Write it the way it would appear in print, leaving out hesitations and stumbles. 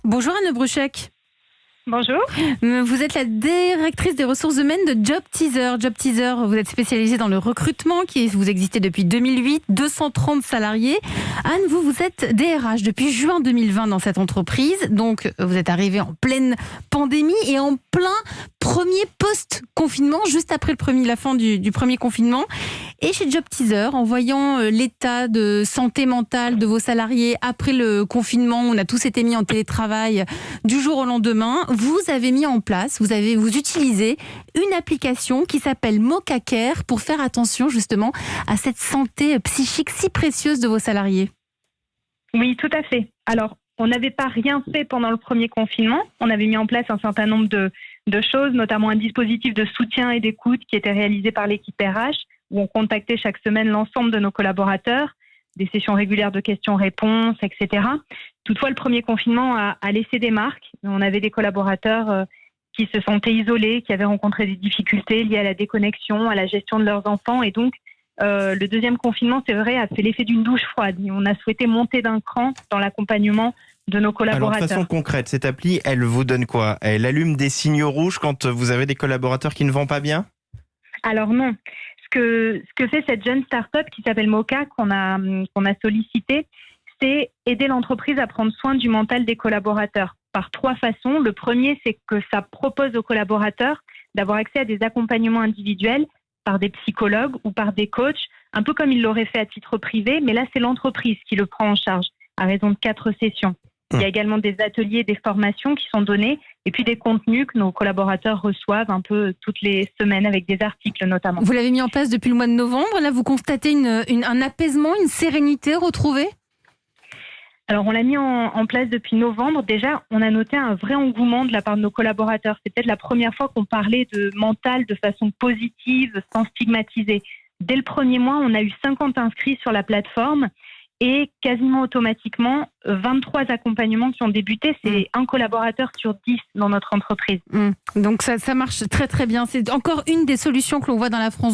Bonjour Anne Bruchek. Bonjour. Vous êtes la directrice des ressources humaines de Job Teaser. Job Teaser, vous êtes spécialisée dans le recrutement, vous existez depuis 2008, 230 salariés. Anne, vous êtes DRH depuis juin 2020 dans cette entreprise. Donc, vous êtes arrivée en pleine pandémie et en plein premier post-confinement, juste après la fin du premier confinement. Et chez Job Teaser, en voyant l'état de santé mentale de vos salariés après le confinement, on a tous été mis en télétravail du jour au lendemain. Vous avez mis en place, vous utilisez une application qui s'appelle MocaCare pour faire attention justement à cette santé psychique si précieuse de vos salariés. Oui, tout à fait. Alors, on n'avait pas rien fait pendant le premier confinement. On avait mis en place un certain nombre de choses, notamment un dispositif de soutien et d'écoute qui était réalisé par l'équipe RH, où on contactait chaque semaine l'ensemble de nos collaborateurs, des sessions régulières de questions-réponses, etc. Toutefois, le premier confinement a laissé des marques. On avait des collaborateurs qui se sentaient isolés, qui avaient rencontré des difficultés liées à la déconnexion, à la gestion de leurs enfants. Et donc, le deuxième confinement, c'est vrai, a fait l'effet d'une douche froide. On a souhaité monter d'un cran dans l'accompagnement de nos collaborateurs. Alors, de façon concrète, cette appli, elle vous donne quoi? Elle allume des signaux rouges quand vous avez des collaborateurs qui ne vont pas bien? Alors non. Ce que fait cette jeune start-up qui s'appelle Moca, qu'on a sollicité, c'est aider l'entreprise à prendre soin du mental des collaborateurs par trois façons. Le premier, c'est que ça propose aux collaborateurs d'avoir accès à des accompagnements individuels par des psychologues ou par des coachs, un peu comme ils l'auraient fait à titre privé, mais là, c'est l'entreprise qui le prend en charge à raison de 4 sessions. Il y a également des ateliers, des formations qui sont donnés et puis des contenus que nos collaborateurs reçoivent un peu toutes les semaines avec des articles notamment. Vous l'avez mis en place depuis le mois de novembre. Là, vous constatez un apaisement, une sérénité retrouvée? Alors, on l'a mis en place depuis novembre. Déjà, on a noté un vrai engouement de la part de nos collaborateurs. C'est peut-être la première fois qu'on parlait de mental de façon positive, sans stigmatiser. Dès le premier mois, on a eu 50 inscrits sur la plateforme. Et quasiment automatiquement, 23 accompagnements qui ont débuté. C'est un collaborateur sur 10 dans notre entreprise. Donc ça marche très très bien. C'est encore une des solutions que l'on voit dans la France.